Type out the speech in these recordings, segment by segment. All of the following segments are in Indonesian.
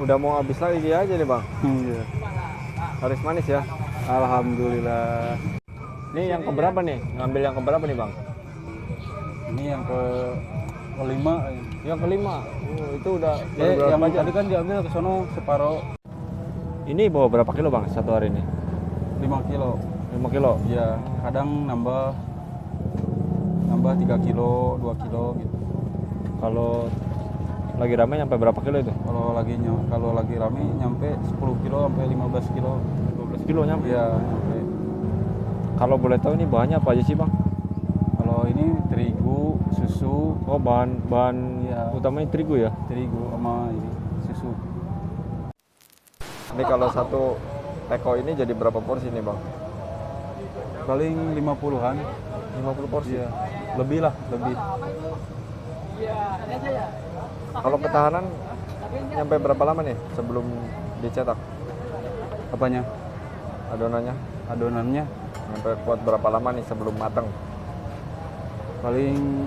Udah mau habis lagi aja nih bang. Iya. Laris manis ya. Alhamdulillah. Ini yang keberapa nih? Ngambil yang keberapa nih bang? Ini yang kelima. Yang kelima. Itu udah baru Yang berapa aja? tadi kan diambil ke sono separuh. Ini bawa berapa kilo bang satu hari ini? 5 kilo. 5 kilo. Ya, kadang nambah 3 kilo, 2 kilo gitu. Kalau lagi ramai nyampe berapa kilo itu? Kalau lagi rame nyampe 10 kilo sampai 15 kilo. 12 kilo nyampe. Iya, nyampe. Kalau boleh tahu ini bahannya apa aja sih bang? Kalau ini terigu, susu, Oh bahan ya, utamanya terigu ya? terigu sama ini susu. Ini kalau satu teko ini jadi berapa porsi nih bang? Paling 50-an. 50 porsi? Iya. Lebih lah, lebih. Kalau ketahanan nyampe berapa lama nih sebelum dicetak? Apanya? Adonannya? Adonannya Nyampe kuat berapa lama nih sebelum matang? paling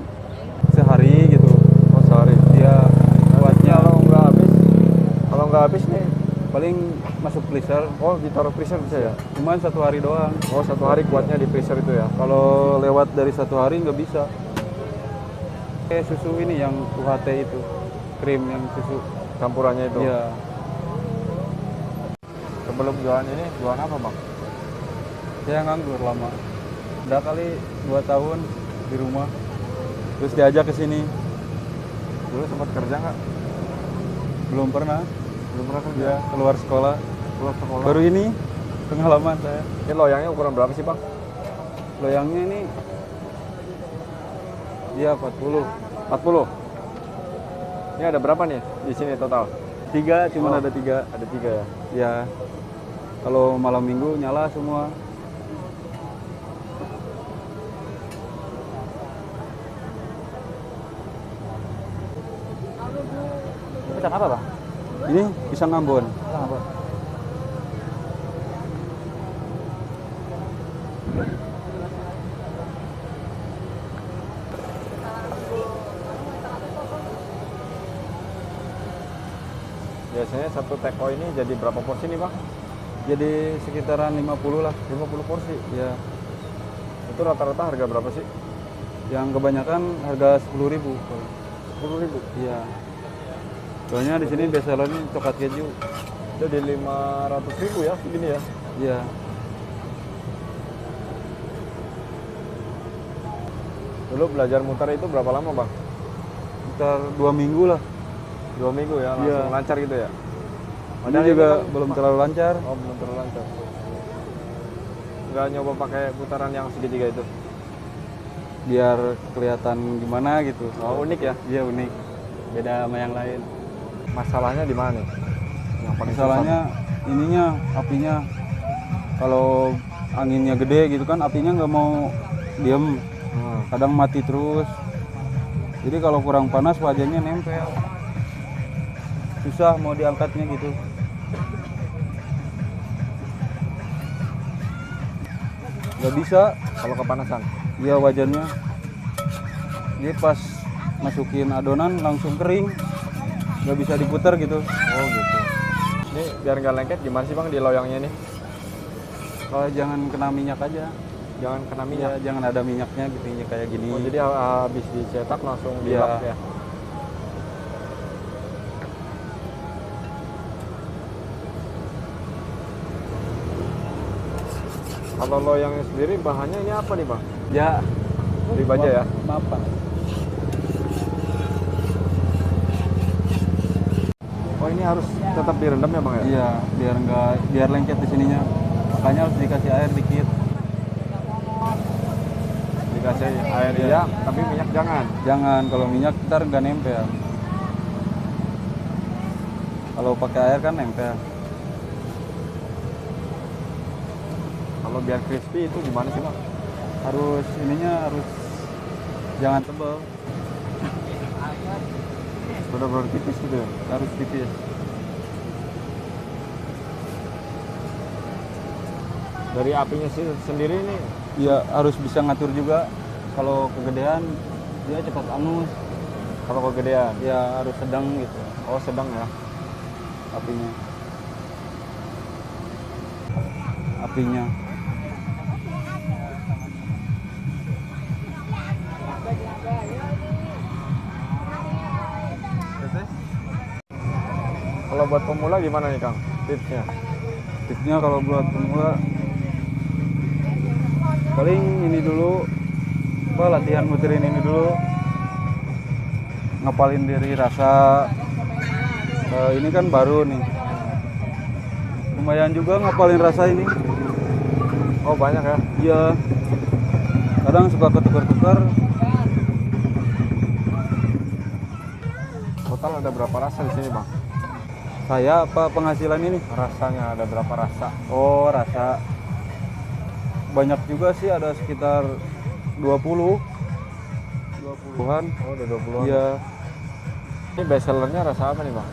sehari gitu. Oh sehari? Dia kuatnya Kalau nggak habis nih? paling masuk freezer. Oh ditaruh freezer bisa ya? Cuman 1 hari doang. Oh 1 hari kuatnya di freezer itu ya? Kalau lewat dari 1 hari nggak bisa. Kayak susu ini yang UHT itu, krim yang susu. Campurannya itu? Iya. Sebelum jualan ini, jualan apa bang? Saya nganggur lama. Udah kali 2 tahun di rumah. Terus diajak ke sini. Dulu sempat kerja nggak? Belum pernah. Belum pernah kerja? Ya, keluar sekolah. Keluar sekolah? Baru ini pengalaman saya. Ini loyangnya ukuran berapa sih bang? Loyangnya ini dia 40. 40? Ini ada berapa nih di sini total? 3, cuman Oh, ada 3. Ada 3 ya? Ya. Kalau malam minggu nyala semua. Ini pesan apa bang? Ini pisang Ambon. Apa? Biasanya satu teko ini jadi berapa porsi nih bang? Jadi sekitaran 50 lah. 50 porsi? Ya. Itu rata-rata harga berapa sih? Yang kebanyakan harga 10.000. 10.000? Iya. Soalnya di sini best seller ini coklat keju. Jadi 500.000 ya segini ya? Iya. Dulu belajar mutar itu berapa lama bang? Sekitar 2 minggu lah. 2 minggu ya? Langsung Iya. lancar gitu ya? Ini juga belum terlalu lancar. Oh belum terlalu lancar. Nggak nyoba pakai putaran yang segitiga itu? Biar kelihatan gimana gitu. Oh unik ya? Iya, unik. Beda sama yang lain. Masalahnya di mana nih? Yang paling Masalahnya ininya, apinya. Kalau anginnya gede gitu kan, apinya nggak mau diem. susah? Kadang mati terus. Jadi kalau kurang panas wajannya nempel. Susah mau diangkatnya gitu. Nggak bisa. Kalau kepanasan? Iya, wajannya. Jadi pas masukin adonan langsung kering. Nggak bisa diputar gitu. Oh gitu. Ini biar nggak lengket gimana sih bang di loyangnya nih? Kalau jangan kena minyak aja. Jangan kena Iya, minyak? jangan ada minyaknya gitu kayak gini. Oh jadi habis dicetak langsung Iya. dilap ya? Kalau loyangnya sendiri bahannya ini apa nih bang? Ya, Dari baja ya? Maaf, Pak. Oh ini harus tetap direndam ya bang ya? Iya, biar lengket di sininya. Makanya harus dikasih air dikit. Dikasih air Iya. ya, tapi minyak jangan. Jangan, kalau minyak ntar nggak nempel. Kalau pakai air kan nempel. Kalau biar crispy itu gimana sih bang? Harus jangan tebal, Benar-benar tipis gitu ya? harus tipis. Dari apinya sih sendiri nih? Iya, harus bisa ngatur juga. Kalau kegedean dia cepat angus. Kalau kegedean? Ya harus sedang gitu. Oh sedang ya? apinya. Apinya. Kalau buat pemula gimana nih Kang tipsnya? Tipsnya kalau buat pemula paling ini dulu, latihan muterin ini dulu, ngapalin diri rasa. Ini kan baru nih, lumayan juga ngapalin rasa ini. Oh banyak ya? Iya, kadang suka ketukar-tukar. Total ada berapa rasa di sini Bang? Saya apa penghasilan ini? Rasanya ada berapa rasa? Oh, rasa banyak juga sih, ada sekitar 20-an. Oh ada 20-an. Iya, Ini best sellernya rasa apa nih Bang?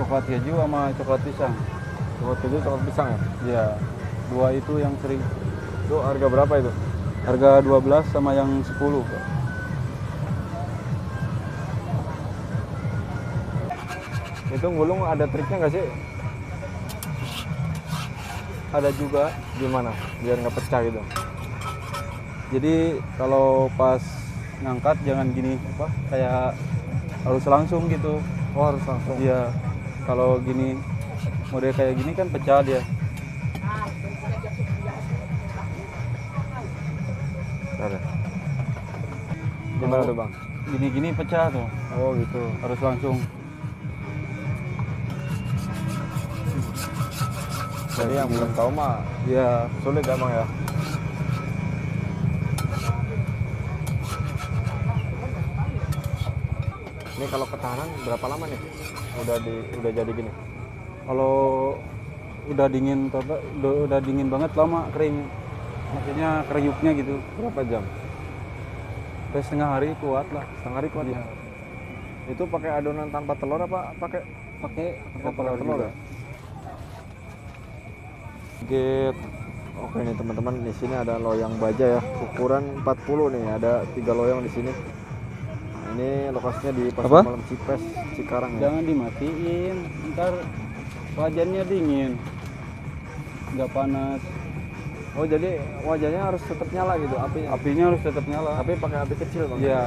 coklat keju sama coklat pisang. Coklat keju, coklat pisang ya? Iya, dua itu yang sering. Itu harga berapa itu? Harga 12 sama yang 10. Itu ngulung ada triknya nggak sih? Ada juga. Gimana? Biar nggak pecah gitu. Jadi kalau pas ngangkat jangan gini apa? Kayak harus langsung gitu. Oh harus langsung. Iya. Kalau gini model kayak gini kan pecah dia. Bentar ya. Gimana tuh Bang? Gini-gini pecah tuh. Oh gitu. Harus langsung. Jadi yang belum tahu mah Iya. sulit ya Bang ya. Ini kalau ketahanan berapa lama nih? Udah jadi gini. Kalau udah dingin udah dingin banget lama kering. Maksudnya kriuknya gitu. Berapa jam? Sampai setengah hari kuat lah. Setengah hari kuat. Iya. Itu pakai adonan tanpa telur apa pakai? Pakai Oh, pakai telur juga. ya? Git. Oke nih teman-teman, di sini ada loyang baja ya, ukuran 40 nih, ada 3 loyang di sini. Nah, ini lokasinya di Pasar Apa? Malam Cipres, Cikarang ya. Jangan dimatiin, ntar wajannya dingin, nggak panas. Oh jadi wajahnya harus tetap nyala gitu apinya. Apinya harus tetap nyala. Tapi pakai api kecil Bang. Iya.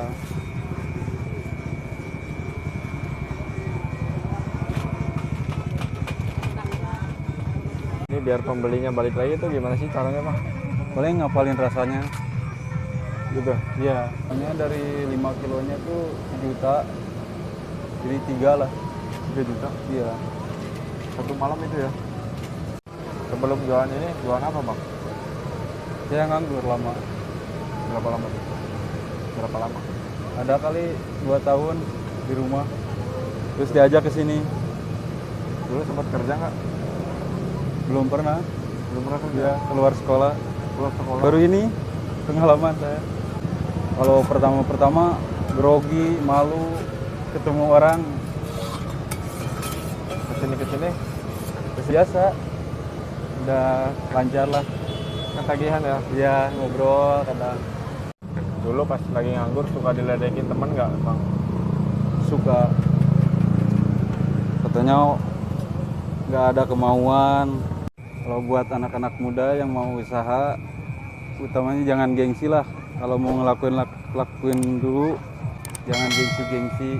Ini biar pembelinya balik lagi tuh gimana sih caranya Bang? Paling ngapalin rasanya. Gitu. Iya. Hanya dari 5 kilonya tuh 1 juta, jadi 3 lah. 3 juta. Iya. Satu malam itu ya. Sebelum jualan ini, jualan apa Bang? Saya nganggur lama. Berapa lama tuh? Berapa lama? Ada kali 2 tahun di rumah. Terus diajak ke sini. Dulu sempat kerja nggak? Belum pernah. Belum pernah kerja. Ya, keluar sekolah. Keluar sekolah. Baru ini pengalaman saya. Kalau pertama-pertama grogi, malu, ketemu orang Kesini. biasa. Udah lancar lah. Ketagihan ya. Ya ngobrol kadang. Dulu pas lagi nganggur suka diledekin temen nggak Bang? Suka. Katanya nggak ada kemauan. Kalau buat anak-anak muda yang mau usaha, utamanya jangan gengsi lah. Kalau mau lakuin dulu, jangan gengsi-gengsi.